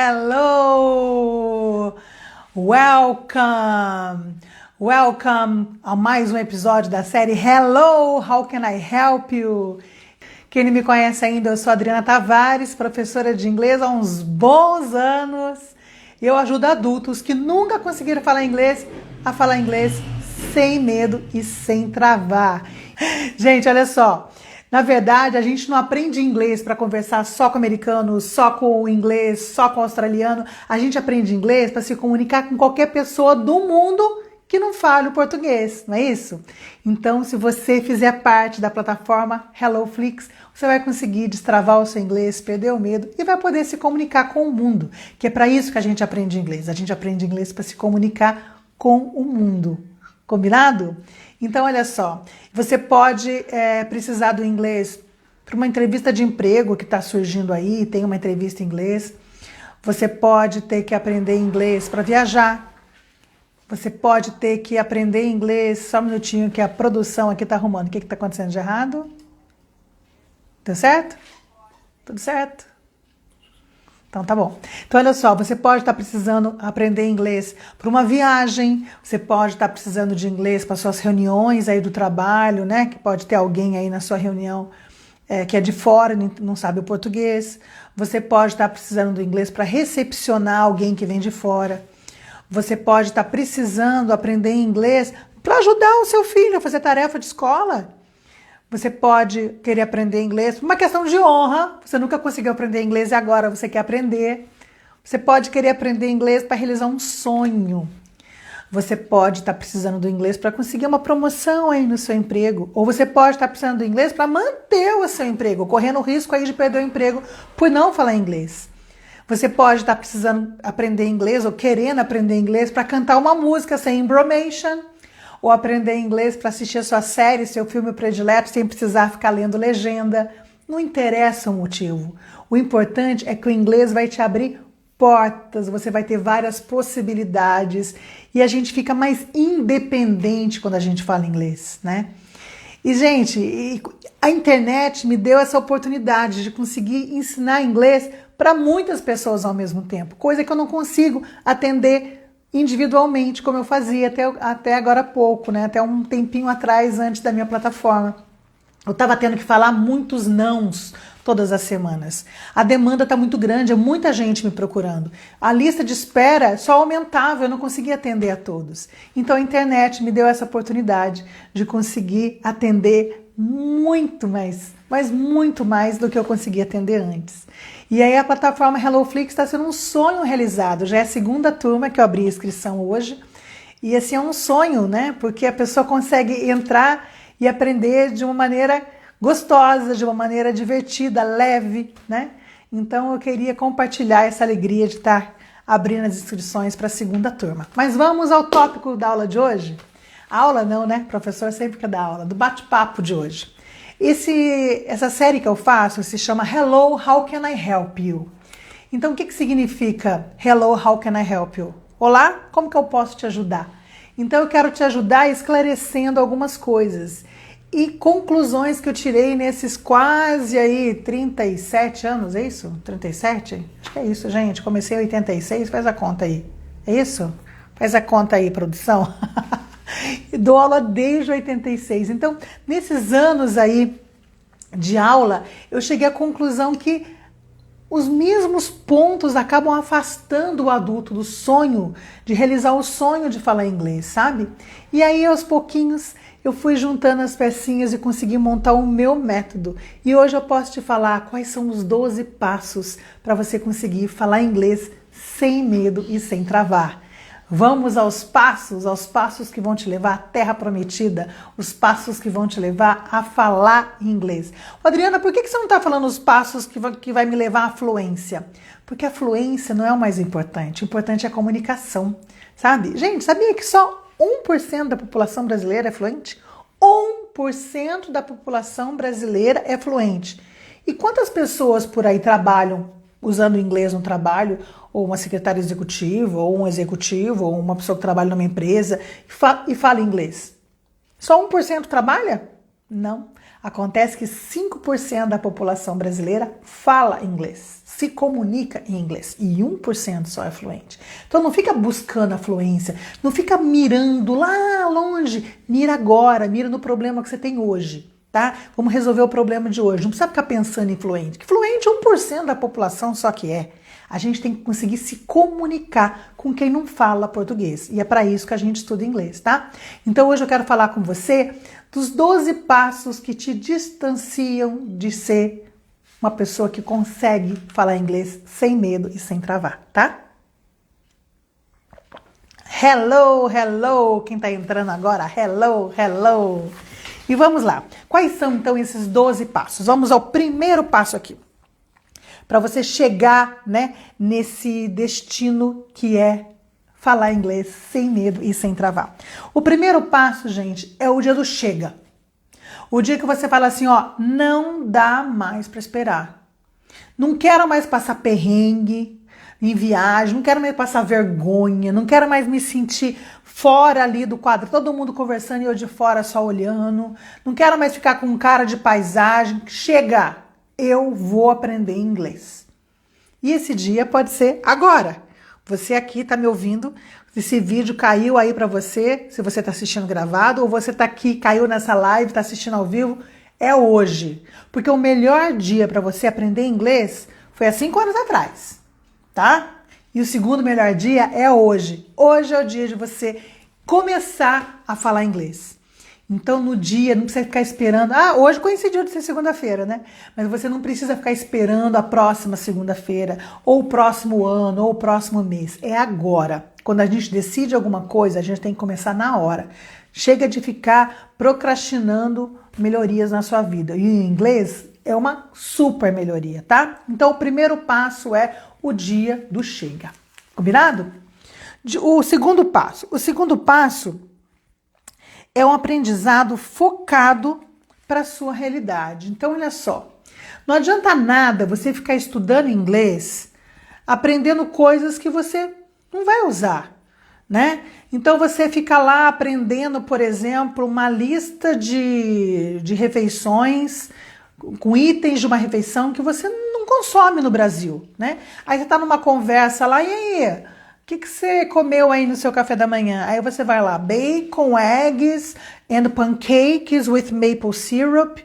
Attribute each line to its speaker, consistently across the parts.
Speaker 1: Hello! Welcome! Welcome a mais um episódio da série Hello! How can I help you? Quem não me conhece ainda, eu sou Adriana Tavares, professora de inglês há uns bons anos. Eu ajudo adultos que nunca conseguiram falar inglês a falar inglês sem medo e sem travar. Gente, olha só. Na verdade, a gente não aprende inglês para conversar só com americano, só com inglês, só com australiano. A gente aprende inglês para se comunicar com qualquer pessoa do mundo que não fale o português, não é isso? Então, se você fizer parte da plataforma HelloFlix, você vai conseguir destravar o seu inglês, perder o medo e vai poder se comunicar com o mundo, que é para isso que a gente aprende inglês. A gente aprende inglês para se comunicar com o mundo. Combinado? Então, olha só, você pode precisar do inglês para uma entrevista de emprego que está surgindo aí, tem uma entrevista em inglês. Você pode ter que aprender inglês para viajar. Você pode ter que aprender inglês, só um minutinho que a produção aqui está arrumando. O que está acontecendo de errado? Deu certo? Tudo certo? Então tá bom. Então olha só, você pode estar precisando aprender inglês para uma viagem, você pode estar precisando de inglês para suas reuniões aí do trabalho, né? Que pode ter alguém aí na sua reunião que é de fora, não sabe o português. Você pode estar precisando do inglês para recepcionar alguém que vem de fora. Você pode estar precisando aprender inglês para ajudar o seu filho a fazer tarefa de escola. Você pode querer aprender inglês por uma questão de honra. Você nunca conseguiu aprender inglês e agora você quer aprender. Você pode querer aprender inglês para realizar um sonho. Você pode estar precisando do inglês para conseguir uma promoção aí no seu emprego. Ou você pode estar precisando do inglês para manter o seu emprego, correndo o risco aí de perder o emprego por não falar inglês. Você pode estar precisando aprender inglês ou querendo aprender inglês para cantar uma música sem embromation, ou aprender inglês para assistir a sua série, seu filme predileto, sem precisar ficar lendo legenda. Não interessa o motivo. O importante é que o inglês vai te abrir portas, você vai ter várias possibilidades e a gente fica mais independente quando a gente fala inglês, né? E, gente, a internet me deu essa oportunidade de conseguir ensinar inglês para muitas pessoas ao mesmo tempo, coisa que eu não consigo atender individualmente, como eu fazia até agora há pouco, né? Até um tempinho atrás, antes da minha plataforma. Eu estava tendo que falar muitos nãos todas as semanas. A demanda está muito grande, é muita gente me procurando. A lista de espera só aumentava, eu não conseguia atender a todos. Então a internet me deu essa oportunidade de conseguir atender muito mais, mas muito mais do que eu conseguia atender antes. E aí a plataforma HelloFlix está sendo um sonho realizado. Já é a segunda turma que eu abri a inscrição hoje. E assim é um sonho, né? Porque a pessoa consegue entrar e aprender de uma maneira gostosa, de uma maneira divertida, leve, né? Então eu queria compartilhar essa alegria de estar abrindo as inscrições para a segunda turma. Mas vamos ao tópico da aula de hoje? Aula não, né? Professor sempre quer dar aula, do bate-papo de hoje. Essa série que eu faço se chama Hello, How can I help you? Então, o que significa Hello, How can I help you? Olá, como que eu posso te ajudar? Então, eu quero te ajudar esclarecendo algumas coisas e conclusões que eu tirei nesses quase aí 37 anos, é isso? 37? Acho que é isso, gente. Comecei em 86, faz a conta aí. É isso? Faz a conta aí, produção. Dou aula desde 86. Então, nesses anos aí de aula, eu cheguei à conclusão que os mesmos pontos acabam afastando o adulto do sonho, de realizar o sonho de falar inglês, sabe? E aí, aos pouquinhos, eu fui juntando as pecinhas e consegui montar o meu método. E hoje eu posso te falar quais são os 12 passos para você conseguir falar inglês sem medo e sem travar. Vamos aos passos que vão te levar à terra prometida, os passos que vão te levar a falar inglês. Adriana, por que você não está falando os passos que vai me levar à fluência? Porque a fluência não é o mais importante, o importante é a comunicação, sabe? Gente, sabia que só 1% da população brasileira é fluente? 1% da população brasileira é fluente. E quantas pessoas por aí trabalham usando o inglês no trabalho, ou uma secretária executiva, ou um executivo, ou uma pessoa que trabalha numa empresa e fala inglês? Só 1% trabalha? Não. Acontece que 5% da população brasileira fala inglês, se comunica em inglês, e 1% só é fluente. Então não fica buscando a fluência, não fica mirando lá longe, mira agora, mira no problema que você tem hoje, tá? Vamos resolver o problema de hoje, não precisa ficar pensando em fluente, que fluente 1% da população só que é. A gente tem que conseguir se comunicar com quem não fala português. E é para isso que a gente estuda inglês, tá? Então hoje eu quero falar com você dos 12 passos que te distanciam de ser uma pessoa que consegue falar inglês sem medo e sem travar, tá? Hello, hello! Quem tá entrando agora? Hello, hello! E vamos lá. Quais são então esses 12 passos? Vamos ao primeiro passo aqui. Para você chegar, né, nesse destino que é falar inglês sem medo e sem travar. O primeiro passo, gente, é o dia do chega. O dia que você fala assim, ó, não dá mais para esperar. Não quero mais passar perrengue em viagem, não quero mais passar vergonha, não quero mais me sentir fora ali do quadro, todo mundo conversando e eu de fora só olhando. Não quero mais ficar com cara de paisagem. Chega! Eu vou aprender inglês. E esse dia pode ser agora. Você aqui está me ouvindo, esse vídeo caiu aí para você, se você está assistindo gravado, ou você está aqui, caiu nessa live, está assistindo ao vivo, é hoje. Porque o melhor dia para você aprender inglês foi há 5 anos atrás, tá? E o segundo melhor dia é hoje. Hoje é o dia de você começar a falar inglês. Então, no dia, não precisa ficar esperando. Hoje coincidiu de ser segunda-feira, né? Mas você não precisa ficar esperando a próxima segunda-feira, ou o próximo ano, ou o próximo mês. É agora. Quando a gente decide alguma coisa, a gente tem que começar na hora. Chega de ficar procrastinando melhorias na sua vida. E em inglês é uma super melhoria, tá? Então, o primeiro passo é o dia do chega. Combinado? O segundo passo. O segundo passo é um aprendizado focado para a sua realidade. Então, olha só, não adianta nada você ficar estudando inglês, aprendendo coisas que você não vai usar, né? Então, você fica lá aprendendo, por exemplo, uma lista de refeições, com itens de uma refeição que você não consome no Brasil, né? Aí você está numa conversa lá, e aí? O que você comeu aí no seu café da manhã? Aí você vai lá, bacon, eggs and pancakes with maple syrup.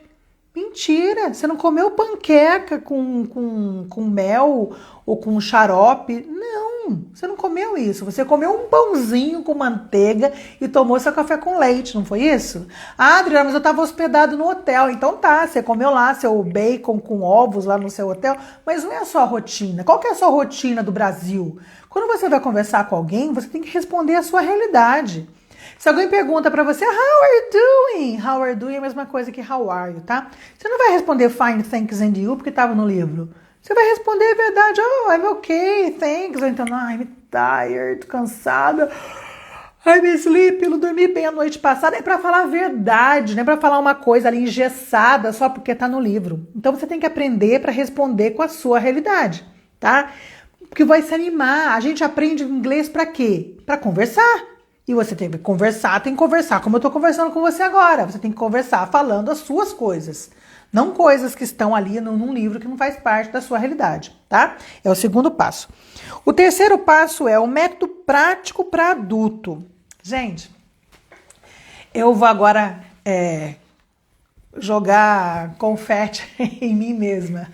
Speaker 1: Mentira, você não comeu panqueca com mel ou com xarope. Não, você não comeu isso. Você comeu um pãozinho com manteiga e tomou seu café com leite, não foi isso? Adriana, mas eu estava hospedado no hotel. Então tá, você comeu lá seu bacon com ovos lá no seu hotel, mas não é a sua rotina. Qual que é a sua rotina do Brasil? Quando você vai conversar com alguém, você tem que responder a sua realidade. Se alguém pergunta pra você, how are you doing? How are you doing é a mesma coisa que how are you, tá? Você não vai responder fine, thanks and you, porque estava no livro. Você vai responder a verdade, oh, I'm okay, thanks. Ou então, I'm tired, cansada. I'm sleep, eu não dormi bem a noite passada. É pra falar a verdade, não é pra falar uma coisa ali engessada só porque tá no livro. Então você tem que aprender pra responder com a sua realidade, tá? Porque vai se animar. A gente aprende inglês pra quê? Pra conversar. E você tem que conversar como eu tô conversando com você agora. Você tem que conversar falando as suas coisas. Não coisas que estão ali num livro que não faz parte da sua realidade, tá? É o segundo passo. O terceiro passo é o método prático para adulto. Gente, eu vou agora jogar confete em mim mesma.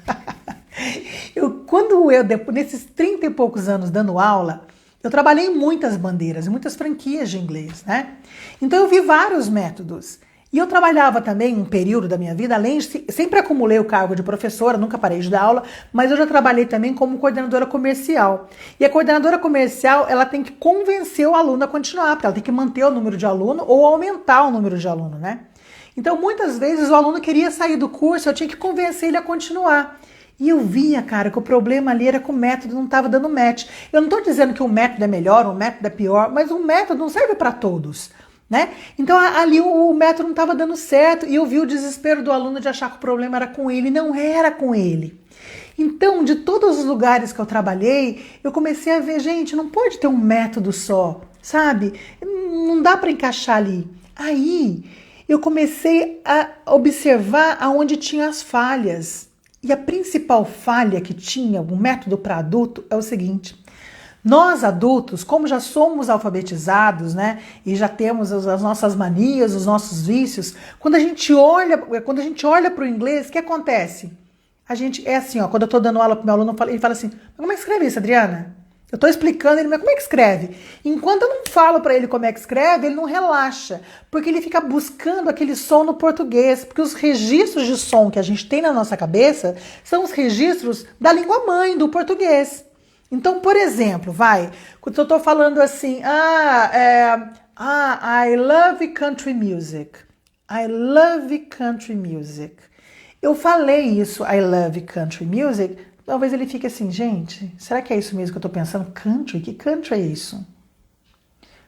Speaker 1: Nesses 30 e poucos anos dando aula, eu trabalhei em muitas bandeiras, em muitas franquias de inglês, né? Então eu vi vários métodos. E eu trabalhava também um período da minha vida, além de sempre acumulei o cargo de professora, nunca parei de dar aula, mas eu já trabalhei também como coordenadora comercial. E a coordenadora comercial, ela tem que convencer o aluno a continuar, porque ela tem que manter o número de aluno ou aumentar o número de aluno, né? Então, muitas vezes o aluno queria sair do curso, eu tinha que convencer ele a continuar. E eu via, cara, que o problema ali era que o método não estava dando match. Eu não estou dizendo que o método é melhor, o método é pior, mas o método não serve para todos, né? Então ali o método não estava dando certo e eu vi o desespero do aluno de achar que o problema era com ele. Não era com ele. Então, de todos os lugares que eu trabalhei, eu comecei a ver, gente, não pode ter um método só, sabe? Não dá para encaixar ali. Aí eu comecei a observar aonde tinha as falhas. E a principal falha que tinha o método para adulto é o seguinte: nós adultos, como já somos alfabetizados, né, e já temos as nossas manias, os nossos vícios, quando a gente olha para o inglês, o que acontece? A gente é assim, ó, quando eu estou dando aula para o meu aluno, ele fala assim: mas como é que escreve isso, Adriana? Eu estou explicando ele, mas como é que escreve? Enquanto eu não falo para ele como é que escreve, ele não relaxa, porque ele fica buscando aquele som no português, porque os registros de som que a gente tem na nossa cabeça são os registros da língua mãe, do português. Então, por exemplo, quando eu estou falando assim, I love country music. I love country music. Eu falei isso, I love country music. Talvez ele fique assim, gente, será que é isso mesmo que eu tô pensando? Country? Que country é isso?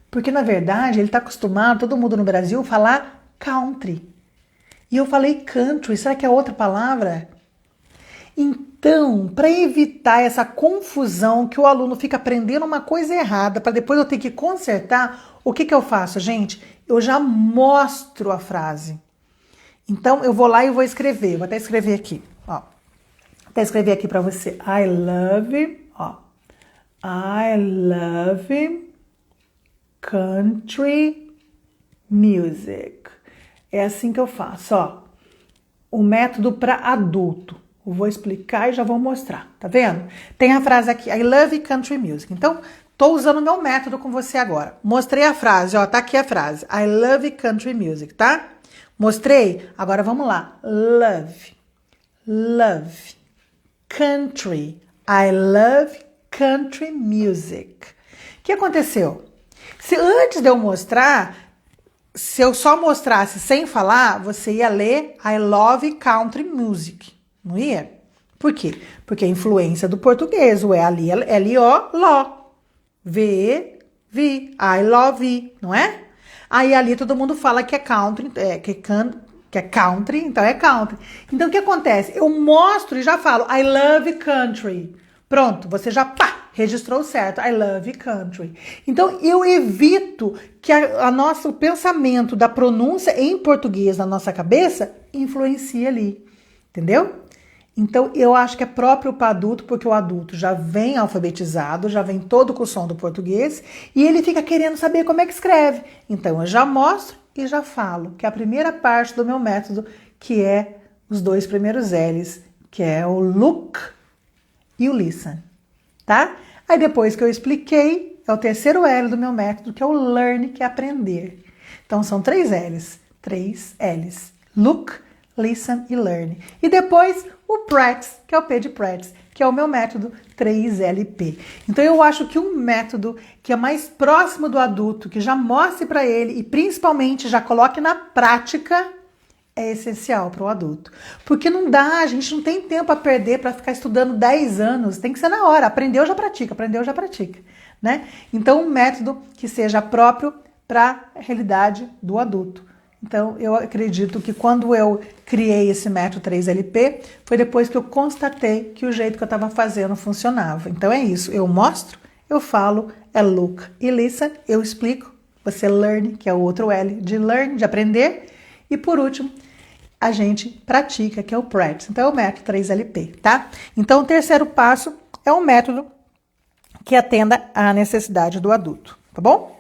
Speaker 1: Porque, na verdade, ele tá acostumado, todo mundo no Brasil, falar country. E eu falei country, será que é outra palavra? Então, para evitar essa confusão que o aluno fica aprendendo uma coisa errada, para depois eu ter que consertar, o que eu faço, gente? Eu já mostro a frase. Então, eu vou lá e vou escrever. Vou até escrever aqui, ó. Vou escrever aqui para você. I love country music. É assim que eu faço, ó. O método para adulto. Eu vou explicar e já vou mostrar, tá vendo? Tem a frase aqui, I love country music. Então, tô usando o meu método com você agora. Mostrei a frase, ó, tá aqui a frase. I love country music, tá? Mostrei? Agora vamos lá. Love. Country. I love country music. O que aconteceu? Se antes de eu mostrar, se eu só mostrasse sem falar, você ia ler I love country music. Não ia? Por quê? Porque a influência do português, o ali, L-O, ló. V-V, I love, não é? Aí ali todo mundo fala que é country, que é country, então é country. Então o que acontece? Eu mostro e já falo I love country. Pronto, você já registrou certo. I love country. Então eu evito que o pensamento da pronúncia em português na nossa cabeça influencie ali. Entendeu? Então eu acho que é próprio para adulto, porque o adulto já vem alfabetizado, já vem todo com o som do português e ele fica querendo saber como é que escreve. Então eu já mostro e já falo, que é a primeira parte do meu método, que é os 2 primeiros L's, que é o look e o listen, tá? Aí depois que eu expliquei, é o terceiro L do meu método, que é o learn, que é aprender. Então são 3 L's, 3 L's, look, listen e learn. E depois o practice, que é o P de practice, que é o meu método 3LP. Então eu acho que um método que é mais próximo do adulto, que já mostre para ele e principalmente já coloque na prática, é essencial para o adulto. Porque não dá, a gente não tem tempo a perder para ficar estudando 10 anos, tem que ser na hora, aprendeu já pratica, né? Então um método que seja próprio para a realidade do adulto. Então, eu acredito que quando eu criei esse método 3LP, foi depois que eu constatei que o jeito que eu estava fazendo funcionava. Então, é isso. Eu mostro, eu falo, é look e listen, eu explico, você learn, que é o outro L de learn, de aprender. E, por último, a gente pratica, que é o practice. Então, é o método 3LP, tá? Então, o terceiro passo é um método que atenda à necessidade do adulto, tá bom?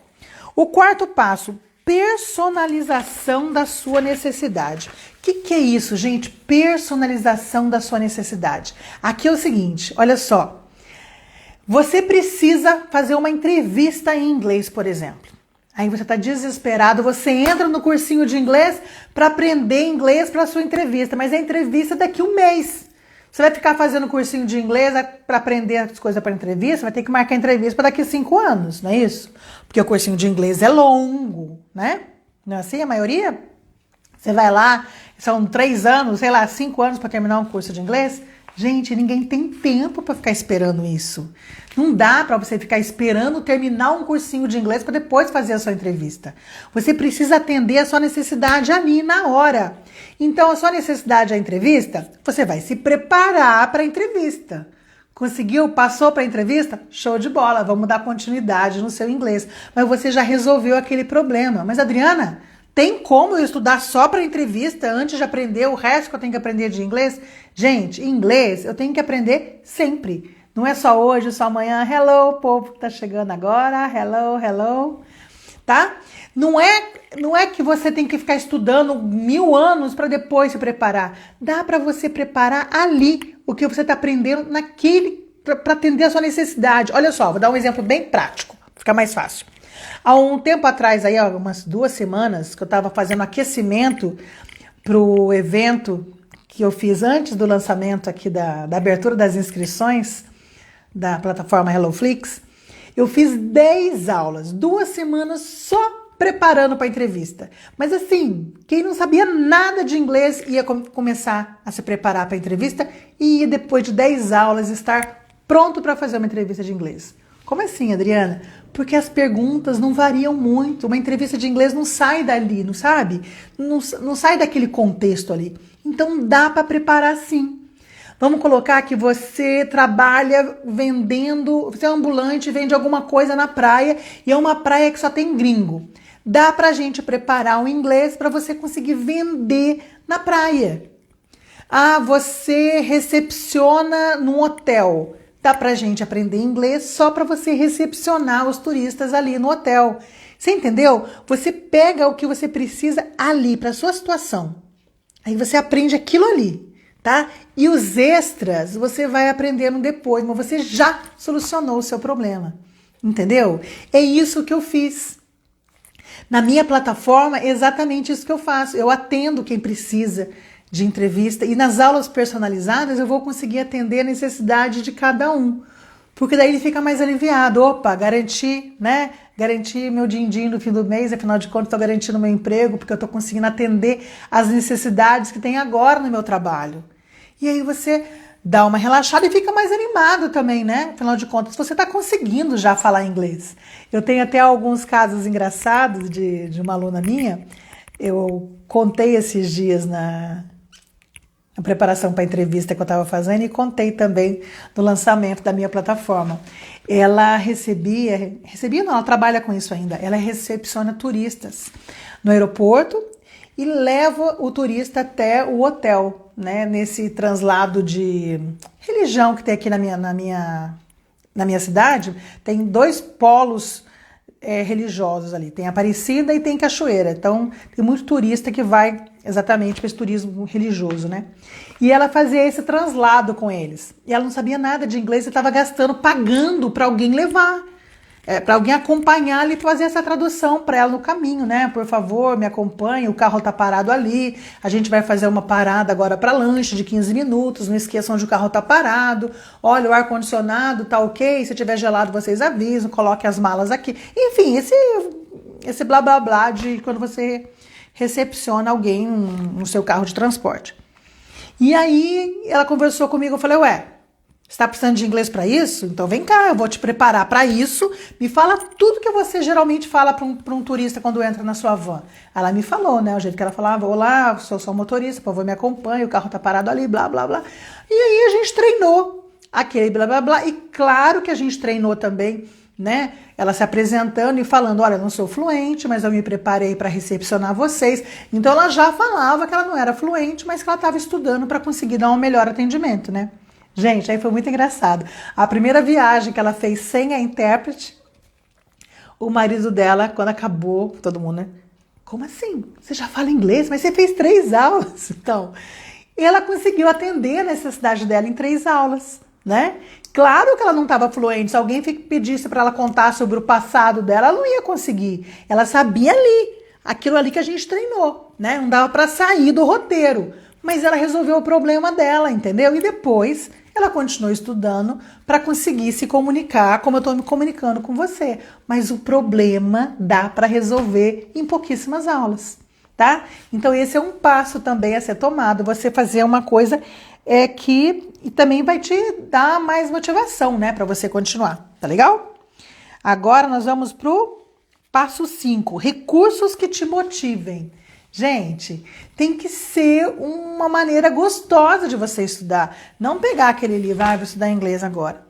Speaker 1: O quarto passo, personalização da sua necessidade. O que é isso, gente? Personalização da sua necessidade. Aqui é o seguinte, olha só. Você precisa fazer uma entrevista em inglês, por exemplo. Aí você está desesperado, você entra no cursinho de inglês para aprender inglês para a sua entrevista, mas a entrevista é daqui a um mês. Você vai ficar fazendo cursinho de inglês para aprender as coisas para entrevista, vai ter que marcar entrevista para daqui a 5 anos, não é isso? Porque o cursinho de inglês é longo, né? Não é assim a maioria? Você vai lá, são 3 anos, sei lá, 5 anos para terminar um curso de inglês. Gente, ninguém tem tempo para ficar esperando isso. Não dá para você ficar esperando terminar um cursinho de inglês para depois fazer a sua entrevista. Você precisa atender a sua necessidade ali na hora. Então, a sua necessidade é a entrevista, você vai se preparar para a entrevista. Conseguiu? Passou para a entrevista? Show de bola, vamos dar continuidade no seu inglês. Mas você já resolveu aquele problema. Mas, Adriana, Tem como eu estudar só para entrevista antes de aprender o resto que eu tenho que aprender de inglês? Gente, inglês eu tenho que aprender sempre. Não é só hoje, só amanhã. Hello, povo que tá chegando agora. Hello, hello. Tá? Não é que você tem que ficar estudando 1000 anos para depois se preparar. Dá para você preparar ali o que você está aprendendo naquele para atender a sua necessidade. Olha só, vou dar um exemplo bem prático, para ficar mais fácil. Há um tempo atrás, aí, umas 2 semanas, que eu estava fazendo aquecimento para o evento que eu fiz antes do lançamento aqui da abertura das inscrições da plataforma HelloFlix, eu fiz 10 aulas, 2 semanas só preparando para a entrevista. Mas assim, quem não sabia nada de inglês ia começar a se preparar para a entrevista e ia, depois de 10 aulas, estar pronto para fazer uma entrevista de inglês. Como assim, Adriana? Porque as perguntas não variam muito. Uma entrevista de inglês não sai dali, não sabe? Não sai daquele contexto ali. Então dá para preparar sim. Vamos colocar que você trabalha vendendo, você é ambulante, vende alguma coisa na praia e é uma praia que só tem gringo. Dá pra gente preparar o inglês para você conseguir vender na praia. Ah, você recepciona num hotel. Dá pra gente aprender inglês só para você recepcionar os turistas ali no hotel. Você entendeu? Você pega o que você precisa ali para sua situação. Aí você aprende aquilo ali. Tá? E os extras você vai aprendendo depois, mas você já solucionou o seu problema, entendeu? É isso que eu fiz. Na minha plataforma, é exatamente isso que eu faço. Eu atendo quem precisa de entrevista e nas aulas personalizadas eu vou conseguir atender a necessidade de cada um, porque daí ele fica mais aliviado. Opa, garanti, né? Garanti meu din-din no fim do mês, afinal de contas estou garantindo meu emprego, porque eu estou conseguindo atender as necessidades que tem agora no meu trabalho. E aí você dá uma relaxada e fica mais animado também, né? Afinal de contas, você está conseguindo já falar inglês. Eu tenho até alguns casos engraçados de uma aluna minha, eu contei esses dias na preparação para a entrevista que eu estava fazendo e contei também do lançamento da minha plataforma. Ela recebia não, ela trabalha com isso ainda, ela recepciona turistas no aeroporto e leva o turista até o hotel, né, nesse translado de religião que tem aqui na minha cidade, tem 2 polos religiosos ali, tem Aparecida e tem Cachoeira, então tem muito turista que vai exatamente para esse turismo religioso, né? E ela fazia esse translado com eles, e ela não sabia nada de inglês e estava pagando para alguém levar, para alguém acompanhar ali e fazer essa tradução para ela no caminho, né? Por favor, me acompanhe, o carro tá parado ali, a gente vai fazer uma parada agora para lanche de 15 minutos, não esqueçam onde o carro tá parado, olha, o ar-condicionado tá ok, se tiver gelado vocês avisam, coloque as malas aqui. Enfim, esse blá blá blá de quando você recepciona alguém no seu carro de transporte. E aí ela conversou comigo, eu falei, ué, você está precisando de inglês para isso? Então vem cá, eu vou te preparar para isso. Me fala tudo que você geralmente fala para um turista quando entra na sua van. Ela me falou, né? O jeito que ela falava, olá, sou só motorista, por favor, me acompanhe, o carro tá parado ali, blá, blá, blá. E aí a gente treinou aquele blá, blá, blá. E claro que a gente treinou também, né? Ela se apresentando e falando, olha, eu não sou fluente, mas eu me preparei para recepcionar vocês. Então ela já falava que ela não era fluente, mas que ela estava estudando para conseguir dar um melhor atendimento, né? Gente, aí foi muito engraçado. A primeira viagem que ela fez sem a intérprete, o marido dela, quando acabou, todo mundo, né? Como assim? Você já fala inglês? Mas você fez 3 aulas. Então, ela conseguiu atender a necessidade dela em 3 aulas, né? Claro que ela não estava fluente. Se alguém pedisse para ela contar sobre o passado dela, ela não ia conseguir. Ela sabia ali, aquilo ali que a gente treinou, né? Não dava para sair do roteiro. Mas ela resolveu o problema dela, entendeu? E depois ela continuou estudando para conseguir se comunicar como eu estou me comunicando com você. Mas o problema dá para resolver em pouquíssimas aulas, tá? Então esse é um passo também a ser tomado. Você fazer uma coisa que também vai te dar mais motivação, né? Para você continuar, tá legal? Agora nós vamos pro passo 5. Recursos que te motivem. Gente, tem que ser uma maneira gostosa de você estudar. Não pegar aquele livro, vou estudar inglês agora.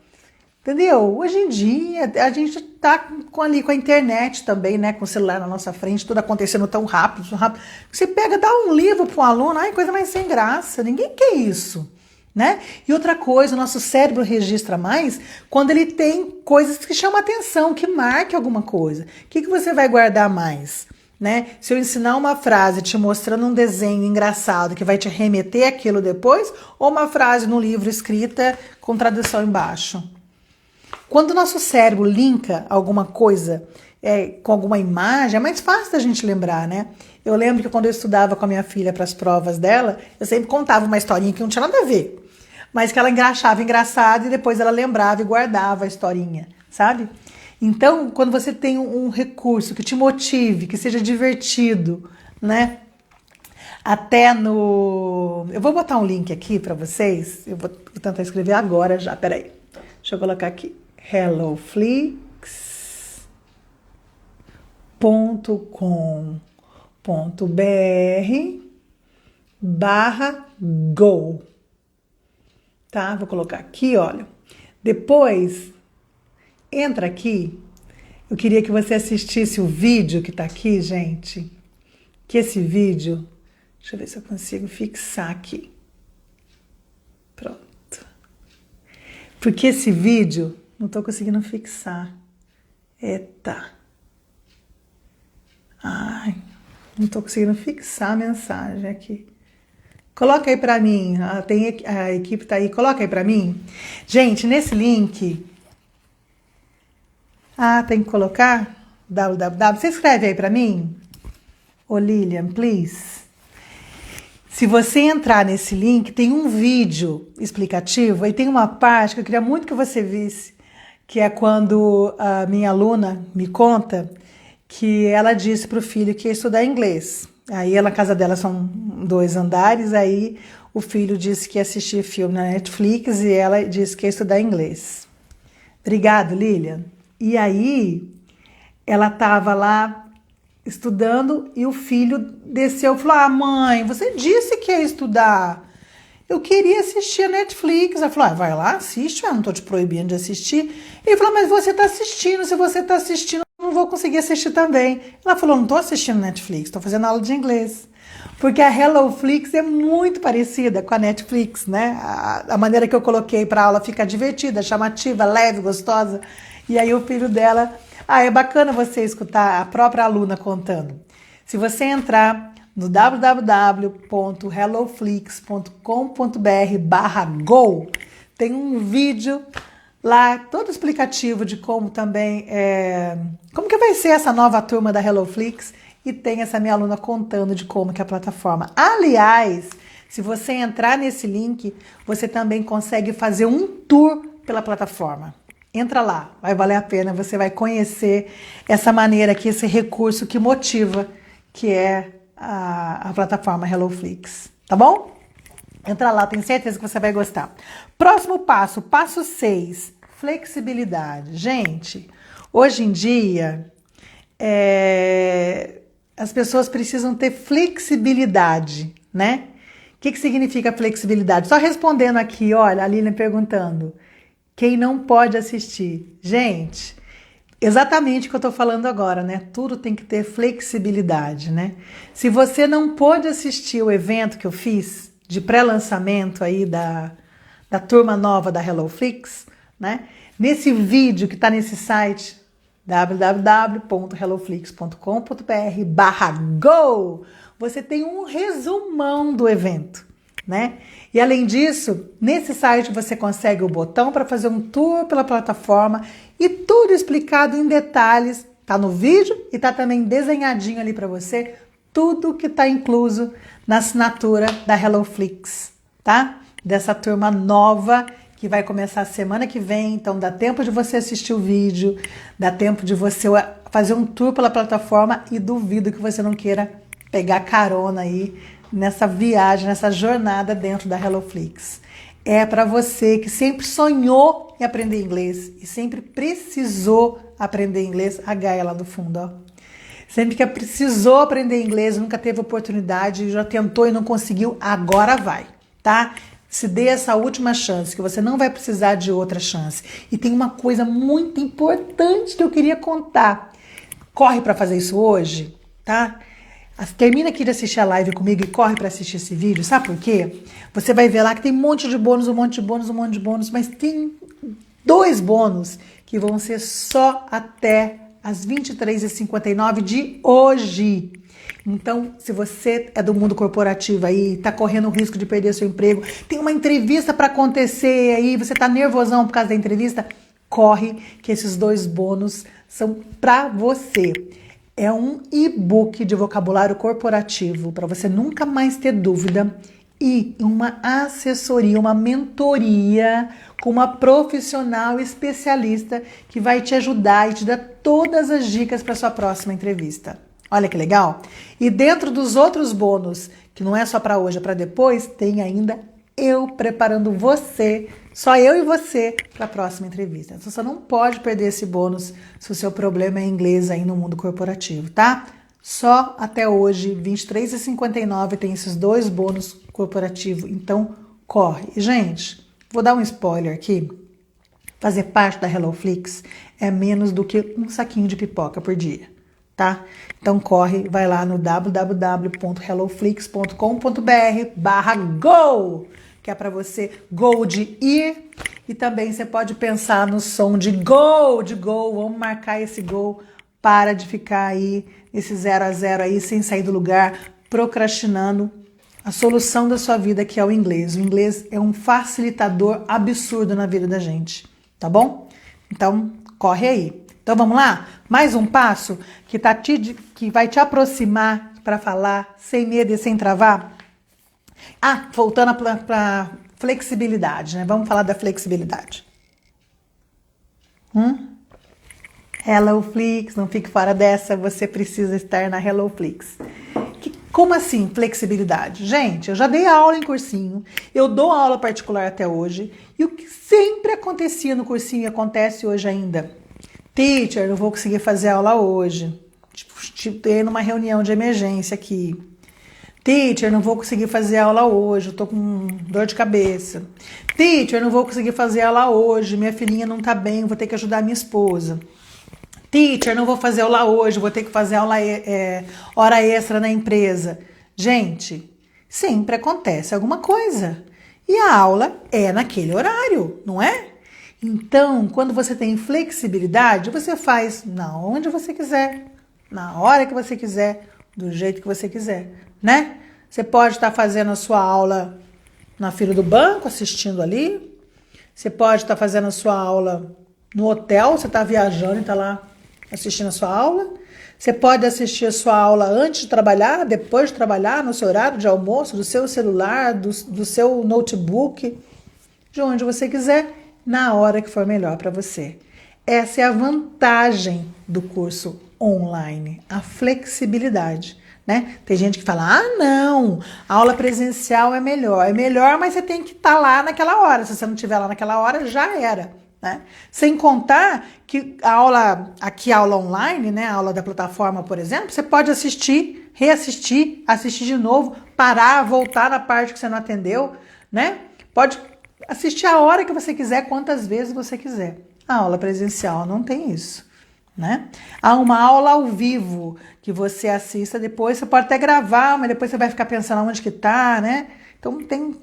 Speaker 1: Entendeu? Hoje em dia, a gente tá ali com a internet também, né? Com o celular na nossa frente, tudo acontecendo tão rápido, tão rápido. Você pega, dá um livro para um aluno, ai, coisa mais sem graça. Ninguém quer isso, né? E outra coisa, o nosso cérebro registra mais quando ele tem coisas que chamam atenção, que marque alguma coisa. O que você vai guardar mais? Né? Se eu ensinar uma frase te mostrando um desenho engraçado que vai te remeter aquilo depois, ou uma frase no livro escrita com tradução embaixo. Quando o nosso cérebro linka alguma coisa com alguma imagem, é mais fácil da gente lembrar, né? Eu lembro que quando eu estudava com a minha filha para as provas dela, eu sempre contava uma historinha que não tinha nada a ver, mas que ela achava engraçada e depois ela lembrava e guardava a historinha, sabe? Então, quando você tem um recurso que te motive, que seja divertido, né? Até no... Eu vou botar um link aqui para vocês, eu vou tentar escrever agora já, peraí. Deixa eu colocar aqui. helloflix.com.br/go, tá? Vou colocar aqui, olha. Depois, entra aqui. Eu queria que você assistisse o vídeo que tá aqui, gente. Que esse vídeo... Deixa eu ver se eu consigo fixar aqui. Pronto. Porque esse vídeo... Não tô conseguindo fixar. Eita. Ai, não tô conseguindo fixar a mensagem aqui. Coloca aí pra mim. A equipe tá aí. Coloca aí pra mim. Gente, nesse link... tem que colocar? www. Você escreve aí pra mim? Ô, Lilian, please. Se você entrar nesse link, tem um vídeo explicativo e tem uma parte que eu queria muito que você visse, que é quando a minha aluna me conta que ela disse para o filho que ia estudar inglês. Aí na casa dela são 2 andares, aí o filho disse que ia assistir filme na Netflix e ela disse que ia estudar inglês. Obrigado, Lilian. E aí ela estava lá estudando e o filho desceu e falou: mãe, você disse que ia estudar. Eu queria assistir a Netflix. Ela falou: vai lá, assiste, eu não tô te proibindo de assistir. Ele falou: mas você tá assistindo, se você tá assistindo, eu não vou conseguir assistir também. Ela falou: não tô assistindo Netflix, tô fazendo aula de inglês. Porque a HelloFlix é muito parecida com a Netflix, né? A maneira que eu coloquei pra aula fica divertida, chamativa, leve, gostosa. E aí o filho dela... é bacana você escutar a própria aluna contando. Se você entrar no www.helloflix.com.br/go, tem um vídeo lá todo explicativo de como também como que vai ser essa nova turma da HelloFlix, e tem essa minha aluna contando de como que é a plataforma. Aliás, se você entrar nesse link, você também consegue fazer um tour pela plataforma. Entra lá, vai valer a pena, você vai conhecer essa maneira aqui, esse recurso que motiva, que é a plataforma HelloFlix, tá bom? Entra lá, tenho certeza que você vai gostar. Próximo passo, passo 6, flexibilidade. Gente, hoje em dia, as pessoas precisam ter flexibilidade, né? O que significa flexibilidade? Só respondendo aqui, olha, a Lilian perguntando... Quem não pode assistir? Gente, exatamente o que eu tô falando agora, né? Tudo tem que ter flexibilidade, né? Se você não pôde assistir o evento que eu fiz de pré-lançamento aí da turma nova da HelloFlix, né? Nesse vídeo que tá nesse site, www.helloflix.com.br/go, você tem um resumão do evento, né? E além disso, nesse site você consegue o botão para fazer um tour pela plataforma e tudo explicado em detalhes. Tá no vídeo e tá também desenhadinho ali para você tudo que tá incluso na assinatura da HelloFlix, tá? Dessa turma nova que vai começar semana que vem. Então dá tempo de você assistir o vídeo, dá tempo de você fazer um tour pela plataforma e duvido que você não queira pegar carona aí nessa viagem, nessa jornada dentro da HelloFlix. É para você que sempre sonhou em aprender inglês e sempre precisou aprender inglês, a Gaia lá do fundo, ó. Sempre que precisou aprender inglês, nunca teve oportunidade, já tentou e não conseguiu, agora vai, tá? Se dê essa última chance, que você não vai precisar de outra chance. E tem uma coisa muito importante que eu queria contar. Corre para fazer isso hoje, tá? Termina aqui de assistir a live comigo e corre para assistir esse vídeo. Sabe por quê? Você vai ver lá que tem um monte de bônus, mas tem 2 bônus que vão ser só até às 23h59 de hoje. Então, se você é do mundo corporativo aí, tá correndo o risco de perder seu emprego, tem uma entrevista para acontecer aí, você tá nervosão por causa da entrevista, corre que esses 2 bônus são para você. É um e-book de vocabulário corporativo para você nunca mais ter dúvida e uma assessoria, uma mentoria com uma profissional especialista que vai te ajudar e te dar todas as dicas para sua próxima entrevista. Olha que legal! E dentro dos outros bônus, que não é só para hoje, é para depois, tem ainda eu preparando você, só eu e você, para a próxima entrevista. Então, você não pode perder esse bônus se o seu problema é inglês aí no mundo corporativo, tá? Só até hoje, 23h59, tem esses 2 bônus corporativos. Então, corre. E, gente, vou dar um spoiler aqui. Fazer parte da HelloFlix é menos do que um saquinho de pipoca por dia, tá? Então, corre, vai lá no www.helloflix.com.br/go, que é para você go de ir, e também você pode pensar no som de go, vamos marcar esse go, para de ficar aí, esse 0 a 0 aí, sem sair do lugar, procrastinando a solução da sua vida, que é o inglês. O inglês é um facilitador absurdo na vida da gente, tá bom? Então, corre aí. Então, vamos lá? Mais um passo que vai te aproximar para falar sem medo e sem travar? Voltando para flexibilidade, né? Vamos falar da flexibilidade. HelloFlix, não fique fora dessa, você precisa estar na HelloFlix. Como assim flexibilidade? Gente, eu já dei aula em cursinho, eu dou aula particular até hoje, e o que sempre acontecia no cursinho e acontece hoje ainda? Teacher, não vou conseguir fazer aula hoje. Tipo, numa reunião de emergência aqui. Teacher, não vou conseguir fazer aula hoje, eu tô com dor de cabeça. Teacher, não vou conseguir fazer aula hoje, minha filhinha não tá bem, vou ter que ajudar minha esposa. Teacher, não vou fazer aula hoje, vou ter que fazer hora extra na empresa. Gente, sempre acontece alguma coisa. E a aula é naquele horário, não é? Então, quando você tem flexibilidade, você faz na onde você quiser, na hora que você quiser, do jeito que você quiser, né? Você pode estar fazendo a sua aula na fila do banco, assistindo ali. Você pode estar fazendo a sua aula no hotel, você está viajando e está lá assistindo a sua aula. Você pode assistir a sua aula antes de trabalhar, depois de trabalhar, no seu horário de almoço, do seu celular, do seu notebook, de onde você quiser, na hora que for melhor para você. Essa é a vantagem do curso online, a flexibilidade, né? Tem gente que fala, não, a aula presencial é melhor, mas você tem que estar lá naquela hora, se você não estiver lá naquela hora, já era, né? Sem contar que a aula online, né, a aula da plataforma, por exemplo, você pode assistir, reassistir, assistir de novo, parar, voltar na parte que você não atendeu, né? Pode assistir a hora que você quiser, quantas vezes você quiser. A aula presencial não tem isso, né? Há uma aula ao vivo que você assista depois, você pode até gravar, mas depois você vai ficar pensando onde que tá, né? Então tem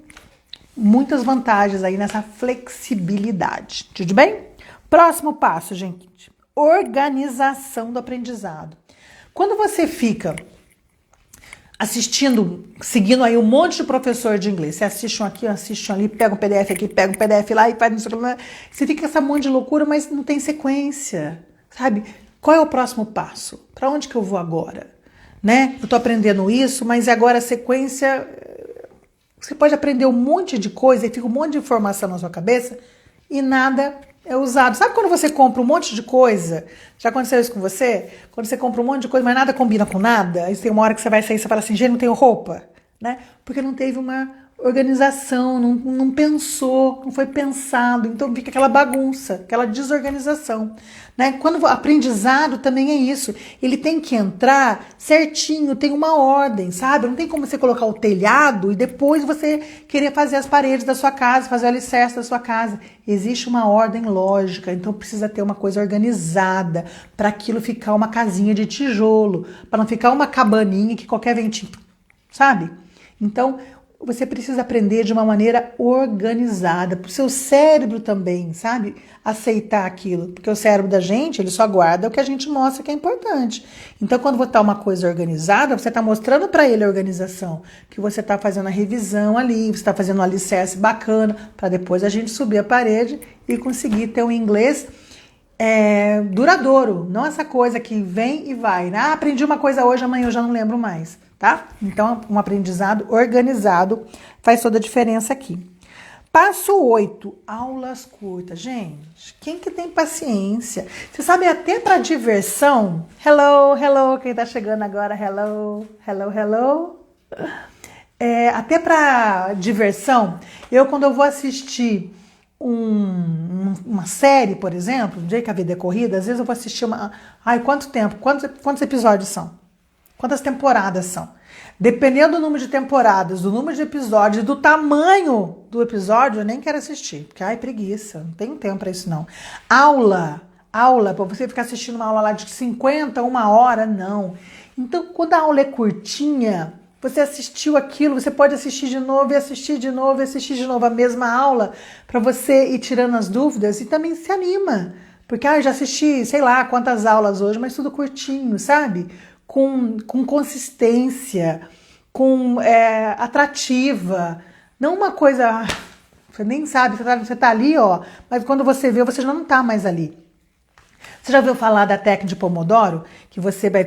Speaker 1: muitas vantagens aí nessa flexibilidade, tudo bem? Próximo passo, gente, organização do aprendizado. Quando você fica assistindo, seguindo aí um monte de professor de inglês, você assiste um aqui, assiste um ali, pega um PDF aqui, pega um PDF lá e faz não sei o que, você fica com essa monte de loucura, mas não tem sequência, sabe? Qual é o próximo passo? Para onde que eu vou agora? Né? Eu tô aprendendo isso, mas agora a sequência, você pode aprender um monte de coisa e fica um monte de informação na sua cabeça e nada é usado. Sabe quando você compra um monte de coisa? Já aconteceu isso com você? Quando você compra um monte de coisa, mas nada combina com nada, aí tem uma hora que você vai sair e você fala assim, gente, não tenho roupa, né? Porque não teve uma organização, não pensou, não foi pensado, então fica aquela bagunça, aquela desorganização, né? Quando o aprendizado também é isso, ele tem que entrar certinho, tem uma ordem, sabe? Não tem como você colocar o telhado e depois você querer fazer as paredes da sua casa, fazer o alicerce da sua casa. Existe uma ordem lógica, então precisa ter uma coisa organizada para aquilo ficar uma casinha de tijolo, para não ficar uma cabaninha que qualquer ventinho, sabe? Então, você precisa aprender de uma maneira organizada, para o seu cérebro também, sabe? Aceitar aquilo, porque o cérebro da gente, ele só guarda o que a gente mostra que é importante. Então, quando botar uma coisa organizada, você está mostrando para ele a organização, que você está fazendo a revisão ali, você está fazendo um alicerce bacana, para depois a gente subir a parede e conseguir ter um inglês duradouro, não essa coisa que vem e vai, né? Aprendi uma coisa hoje, amanhã eu já não lembro mais, tá? Então, um aprendizado organizado faz toda a diferença aqui. Passo 8, aulas curtas. Gente, quem que tem paciência? Você sabe, até para diversão, hello, quem tá chegando agora, hello. Até para diversão, quando eu vou assistir uma série, por exemplo, do jeito que a vida é corrida, às vezes eu vou assistir quanto tempo? Quantos episódios são? Quantas temporadas são? Dependendo do número de temporadas, do número de episódios, do tamanho do episódio, eu nem quero assistir. Porque, preguiça, não tenho tempo para isso não. Aula, para você ficar assistindo uma aula lá de 50, uma hora, não. Então, quando a aula é curtinha, você assistiu aquilo, você pode assistir de novo e assistir de novo e assistir de novo a mesma aula para você ir tirando as dúvidas e também se anima. Porque eu já assisti, sei lá, quantas aulas hoje, mas tudo curtinho, sabe? Com consistência, com atrativa. Não uma coisa, você nem sabe, você tá ali, mas quando você vê, você já não tá mais ali. Você já ouviu falar da técnica de Pomodoro? Que você vai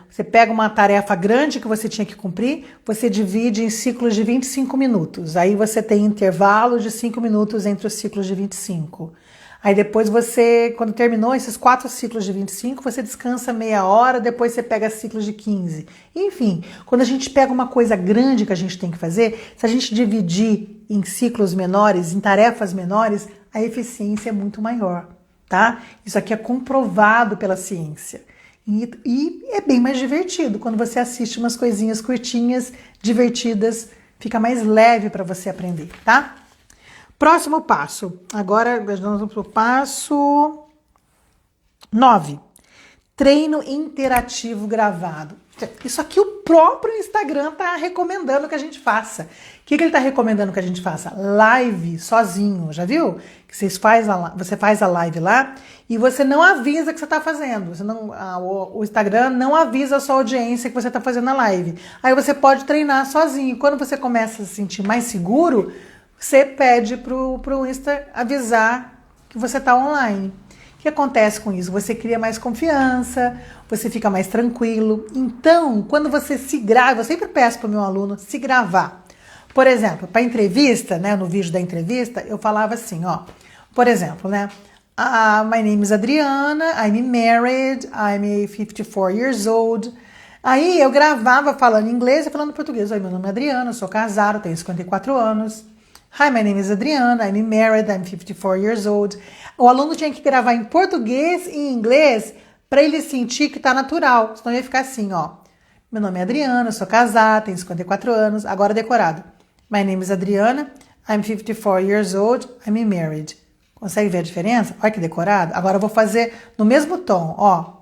Speaker 1: você pega uma tarefa grande que você tinha que cumprir, você divide em ciclos de 25 minutos. Aí você tem intervalo de 5 minutos entre os ciclos de 25. Aí depois quando terminou esses 4 ciclos de 25, você descansa meia hora, depois você pega ciclos de 15. Enfim, quando a gente pega uma coisa grande que a gente tem que fazer, se a gente dividir em ciclos menores, em tarefas menores, a eficiência é muito maior. Tá? Isso aqui é comprovado pela ciência. E é bem mais divertido quando você assiste umas coisinhas curtinhas, divertidas, fica mais leve para você aprender, tá? Próximo passo. Agora nós vamos para o passo 9. Treino interativo gravado. Isso aqui o próprio Instagram está recomendando que a gente faça. O que ele está recomendando que a gente faça? Live sozinho, já viu? Que você faz a live lá e você não avisa que você está fazendo. O Instagram não avisa a sua audiência que você está fazendo a live. Aí você pode treinar sozinho. Quando você começa a se sentir mais seguro, você pede pro Insta avisar que você está online. O que acontece com isso? Você cria mais confiança, você fica mais tranquilo. Então, quando você se grava, eu sempre peço para o meu aluno se gravar. Por exemplo, para entrevista, né, no vídeo da entrevista, eu falava assim, por exemplo, né, my name is Adriana, I'm married, I'm 54 years old. Aí eu gravava falando inglês e falando português. Oi, meu nome é Adriana, eu sou casado, tenho 54 anos. Hi, my name is Adriana, I'm married, I'm 54 years old. O aluno tinha que gravar em português e em inglês para ele sentir que tá natural. Senão ia ficar assim, Meu nome é Adriana, eu sou casada, tenho 54 anos, agora decorado. My name is Adriana, I'm 54 years old, I'm married. Consegue ver a diferença? Olha que decorado. Agora eu vou fazer no mesmo tom,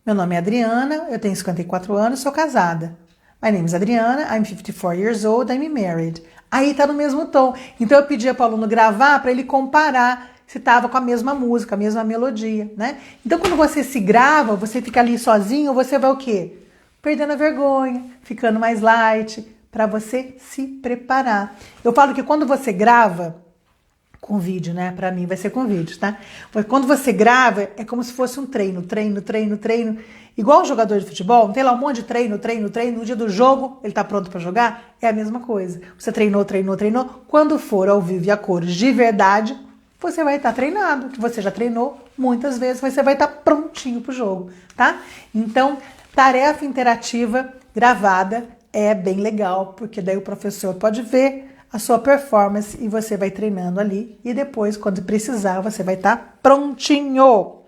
Speaker 1: Meu nome é Adriana, eu tenho 54 anos, sou casada. My name is Adriana, I'm 54 years old, I'm married. Aí tá no mesmo tom. Então eu pedia para o aluno gravar para ele comparar se estava com a mesma música, a mesma melodia, né? Então quando você se grava, você fica ali sozinho, você vai o quê? Perdendo a vergonha, ficando mais light, para você se preparar. Eu falo que quando você grava com vídeo, né? Para mim vai ser com vídeo, tá? Quando você grava, é como se fosse um treino. Igual um jogador de futebol, tem lá um monte de treino. No dia do jogo, ele tá pronto para jogar? É a mesma coisa. Você treinou. Quando for ao vivo e a cores de verdade, você vai estar treinado, que você já treinou muitas vezes, você vai estar prontinho pro jogo, tá? Então, tarefa interativa gravada é bem legal, porque daí o professor pode ver a sua performance e você vai treinando ali e depois, quando precisar, você vai estar prontinho.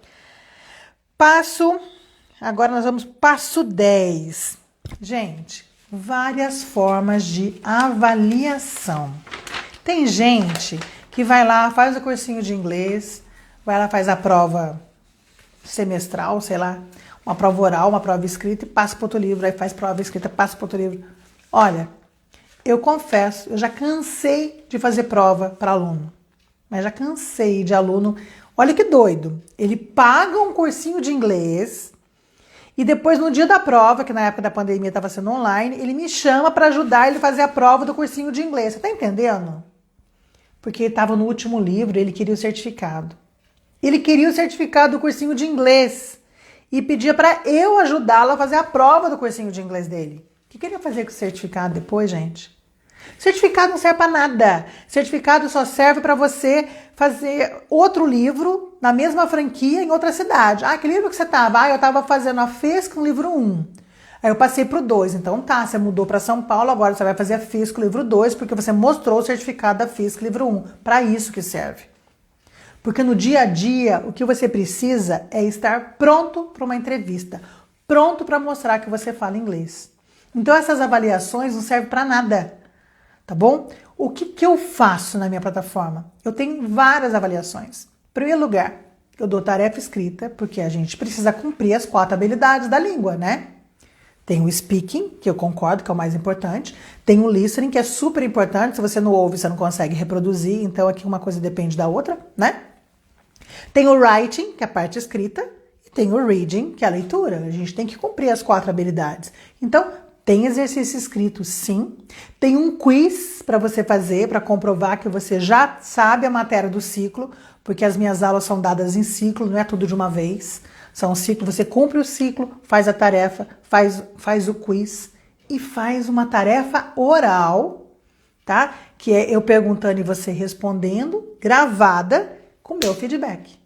Speaker 1: Agora nós vamos passo 10. Gente, várias formas de avaliação. Tem gente que vai lá, faz o cursinho de inglês, vai lá, faz a prova semestral, sei lá, uma prova oral, uma prova escrita e passa para outro livro, aí faz prova escrita, passa para outro livro. Olha, eu confesso, eu já cansei de fazer prova para aluno, mas já cansei de aluno. Olha que doido, ele paga um cursinho de inglês e depois no dia da prova, que na época da pandemia estava sendo online, ele me chama para ajudar ele a fazer a prova do cursinho de inglês. Você tá entendendo? Porque ele estava no último livro, ele queria o certificado. Ele queria o certificado do cursinho de inglês e pedia para eu ajudá-lo a fazer a prova do cursinho de inglês dele. O que queria fazer com o certificado depois, gente? Certificado não serve para nada. Certificado só serve para você fazer outro livro na mesma franquia em outra cidade. Ah, que livro que você estava? Ah, eu estava fazendo a FESC no livro 1. Aí eu passei para o 2. Então tá, você mudou para São Paulo, agora você vai fazer a FISC livro 2 porque você mostrou o certificado da FISC livro 1. Para isso que serve. Porque no dia a dia, o que você precisa é estar pronto para uma entrevista. Pronto para mostrar que você fala inglês. Então essas avaliações não servem para nada. Tá bom? O que eu faço na minha plataforma? Eu tenho várias avaliações. Em primeiro lugar, eu dou tarefa escrita, porque a gente precisa cumprir as 4 habilidades da língua, né? Tem o speaking, que eu concordo que é o mais importante. Tem o listening, que é super importante. Se você não ouve, você não consegue reproduzir. Então aqui uma coisa depende da outra, né? Tem o writing, que é a parte escrita. E tem o reading, que é a leitura. A gente tem que cumprir as 4 habilidades. Então, tem exercício escrito, sim. Tem um quiz para você fazer, para comprovar que você já sabe a matéria do ciclo, porque as minhas aulas são dadas em ciclo, não é tudo de uma vez. São ciclos, você cumpre o ciclo, faz a tarefa, faz o quiz e faz uma tarefa oral, tá? Que é eu perguntando e você respondendo, gravada, com meu feedback.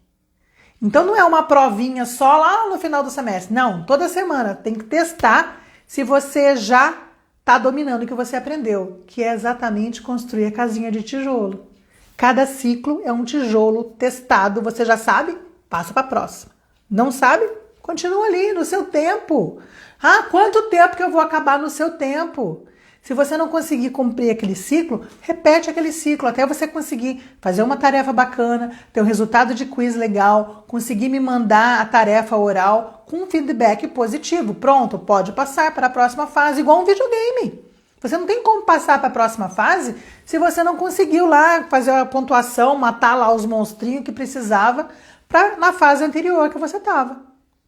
Speaker 1: Então não é uma provinha só lá no final do semestre. Não, toda semana tem que testar se você já está dominando o que você aprendeu, que é exatamente construir a casinha de tijolo. Cada ciclo é um tijolo testado, você já sabe? Passa para a próxima. Não sabe? Continua ali no seu tempo. Ah, quanto tempo que eu vou acabar no seu tempo? Se você não conseguir cumprir aquele ciclo, repete aquele ciclo até você conseguir fazer uma tarefa bacana, ter um resultado de quiz legal, conseguir me mandar a tarefa oral com um feedback positivo. Pronto, pode passar para a próxima fase, igual um videogame. Você não tem como passar para a próxima fase se você não conseguiu lá fazer a pontuação, matar lá os monstrinhos que precisava na fase anterior que você estava.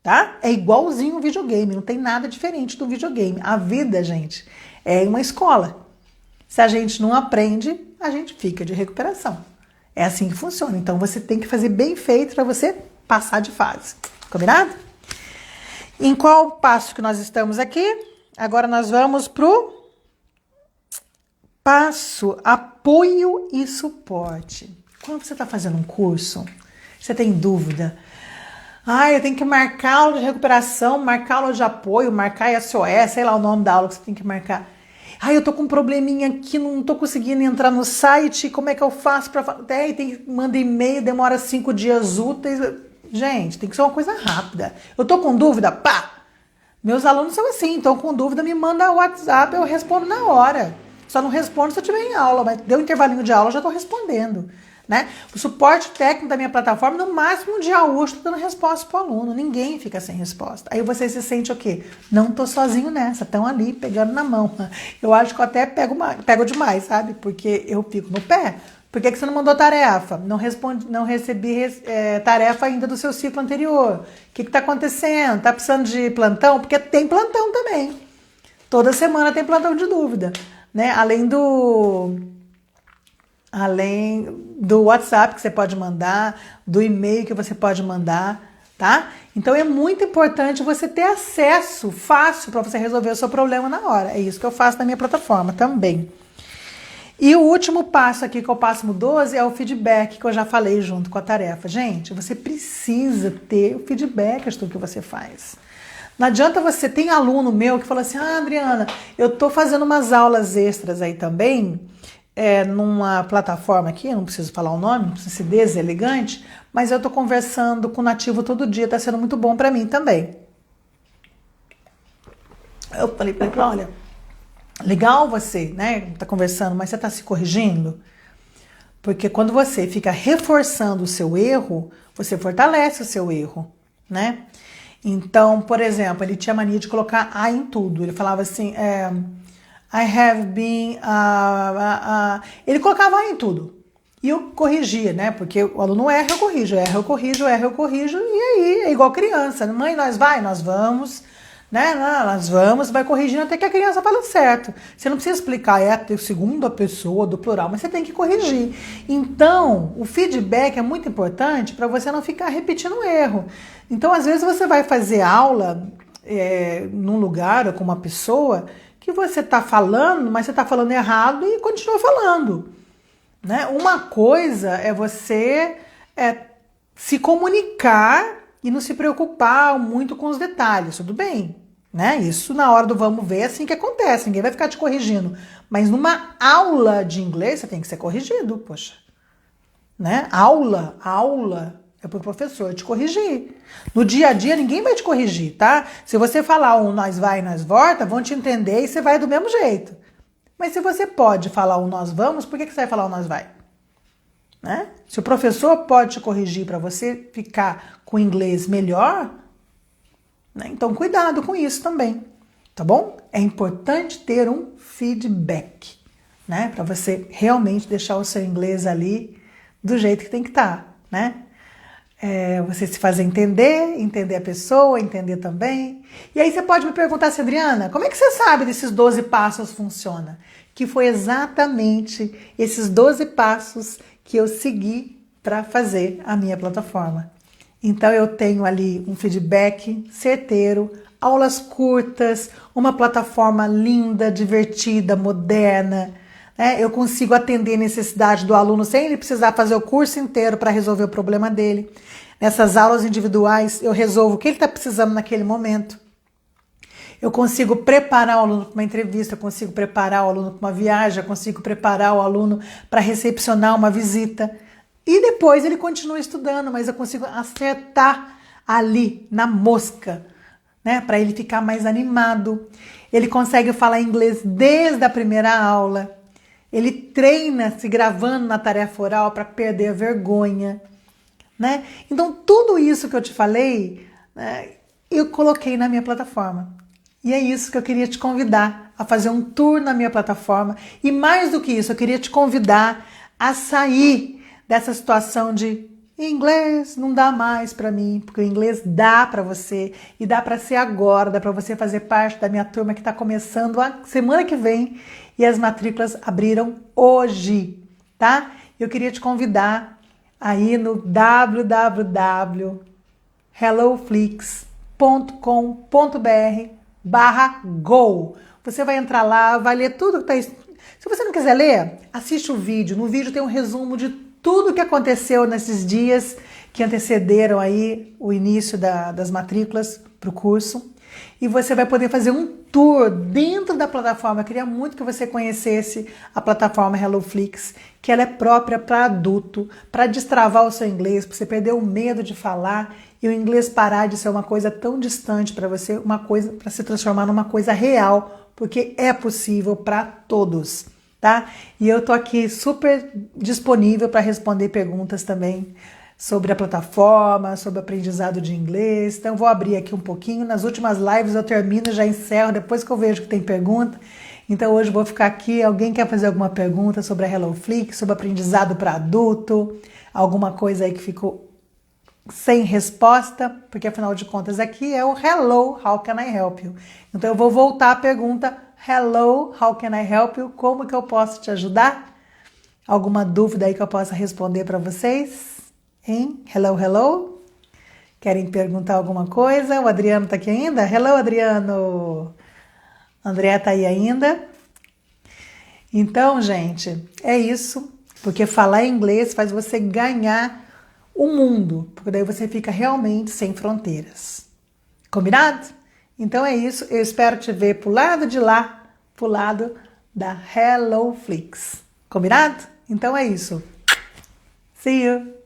Speaker 1: Tá? É igualzinho um videogame, não tem nada diferente do videogame. A vida, gente, é uma escola. Se a gente não aprende, a gente fica de recuperação. É assim que funciona. Então você tem que fazer bem feito para você passar de fase. Combinado? Em qual passo que nós estamos aqui? Agora nós vamos pro passo apoio e suporte. Quando você está fazendo um curso, você tem dúvida. Ah, eu tenho que marcar aula de recuperação, marcar aula de apoio, marcar SOS, sei lá o nome da aula que você tem que marcar. Ah, eu tô com um probleminha aqui, não tô conseguindo entrar no site, como é que eu faço para... Manda e-mail, demora 5 dias úteis. Gente, tem que ser uma coisa rápida. Eu tô com dúvida? Pá! Meus alunos são assim, estão com dúvida, me manda o WhatsApp, eu respondo na hora. Só não respondo se eu estiver em aula, mas deu um intervalinho de aula, eu já tô respondendo. Né? O suporte técnico da minha plataforma, no máximo um dia útil, tô dando resposta para o aluno. Ninguém fica sem resposta. Aí você se sente o quê? Não tô sozinho nessa, estão ali pegando na mão. Eu acho que eu até pego demais, sabe? Porque eu fico no pé. Por que você não mandou tarefa? Não recebi tarefa ainda do seu ciclo anterior. O que está acontecendo? Tá precisando de plantão? Porque tem plantão também. Toda semana tem plantão de dúvida, né? Além do WhatsApp que você pode mandar, do e-mail que você pode mandar, tá? Então é muito importante você ter acesso fácil para você resolver o seu problema na hora. É isso que eu faço na minha plataforma também. E o último passo aqui, que é o passo 12, é o feedback, que eu já falei junto com a tarefa. Gente, você precisa ter o feedback do que você faz. Não adianta você, tem aluno meu que fala assim, Adriana, eu tô fazendo umas aulas extras aí também, numa plataforma aqui, não preciso falar o nome, não precisa ser deselegante, mas eu tô conversando com o nativo todo dia, tá sendo muito bom para mim também. Eu falei para ele, olha, legal você, né, tá conversando, mas você tá se corrigindo? Porque quando você fica reforçando o seu erro, você fortalece o seu erro, né? Então, por exemplo, ele tinha mania de colocar I em tudo. Ele falava assim, I have been... Ele colocava I em tudo. E eu corrigia, né? Porque o aluno erra, eu corrijo. Erra, eu corrijo. Erra, eu corrijo. E aí, é igual criança. Mãe, nós vamos... Né? Nós vamos, vai corrigindo até que a criança fala certo. Você não precisa explicar, a segunda pessoa do plural, mas você tem que corrigir. Então, o feedback é muito importante para você não ficar repetindo o erro. Então, às vezes você vai fazer aula num lugar ou com uma pessoa que você está falando, mas você está falando errado e continua falando. Né? Uma coisa é você se comunicar e não se preocupar muito com os detalhes, tudo bem, né? Isso na hora do vamos ver é assim que acontece, ninguém vai ficar te corrigindo. Mas numa aula de inglês você tem que ser corrigido, poxa. Né? Aula é pro professor te corrigir. No dia a dia ninguém vai te corrigir, tá? Se você falar um nós vai, nós volta, vão te entender e você vai do mesmo jeito. Mas se você pode falar o nós vamos, por que você vai falar o nós vai? Né? Se o professor pode te corrigir para você ficar com o inglês melhor, né? Então cuidado com isso também, tá bom? É importante ter um feedback, né? Para você realmente deixar o seu inglês ali do jeito que tem que estar, né? Você se fazer entender a pessoa, entender também. E aí você pode me perguntar assim, Adriana, como é que você sabe desses 12 passos funciona? Que foi exatamente esses 12 passos que eu segui para fazer a minha plataforma. Então eu tenho ali um feedback certeiro, aulas curtas, uma plataforma linda, divertida, moderna, né? Eu consigo atender a necessidade do aluno sem ele precisar fazer o curso inteiro para resolver o problema dele. Nessas aulas individuais eu resolvo o que ele está precisando naquele momento. Eu consigo preparar o aluno para uma entrevista, eu consigo preparar o aluno para uma viagem, eu consigo preparar o aluno para recepcionar uma visita. E depois ele continua estudando, mas eu consigo acertar ali na mosca, né? Para ele ficar mais animado. Ele consegue falar inglês desde a primeira aula. Ele treina se gravando na tarefa oral para perder a vergonha, né? Então tudo isso que eu te falei, né, eu coloquei na minha plataforma. E é isso que eu queria te convidar a fazer um tour na minha plataforma. E mais do que isso, eu queria te convidar a sair dessa situação de inglês não dá mais para mim, porque o inglês dá para você e dá para ser agora, dá para você fazer parte da minha turma que está começando a semana que vem e as matrículas abriram hoje, tá? Eu queria te convidar aí no www.helloflix.com.br/go. Você vai entrar lá, vai ler tudo que está escrito. Se você não quiser ler, assiste o vídeo. No vídeo tem um resumo de tudo o que aconteceu nesses dias que antecederam aí o início das matrículas para o curso. E você vai poder fazer um tour dentro da plataforma. Eu queria muito que você conhecesse a plataforma HelloFlix, que ela é própria para adulto, para destravar o seu inglês, para você perder o medo de falar e o inglês parar de ser uma coisa tão distante para você, uma coisa para se transformar numa coisa real, porque é possível para todos, tá? E eu tô aqui super disponível para responder perguntas também sobre a plataforma, sobre o aprendizado de inglês. Então eu vou abrir aqui um pouquinho. Nas últimas lives eu termino, já encerro, depois que eu vejo que tem pergunta. Então hoje eu vou ficar aqui. Alguém quer fazer alguma pergunta sobre a HelloFlix, sobre aprendizado para adulto? Alguma coisa aí que ficou sem resposta? Porque afinal de contas aqui é o Hello, how can I help you? Então eu vou voltar à pergunta Hello, how can I help you? Como que eu posso te ajudar? Alguma dúvida aí que eu possa responder para vocês? Hein? Hello, hello? Querem perguntar alguma coisa? O Adriano tá aqui ainda? Hello, Adriano! André tá aí ainda? Então, gente, é isso. Porque falar inglês faz você ganhar o mundo. Porque daí você fica realmente sem fronteiras. Combinado? Então é isso, eu espero te ver pro lado de lá, pro lado da HelloFlix. Combinado? Então é isso. See you!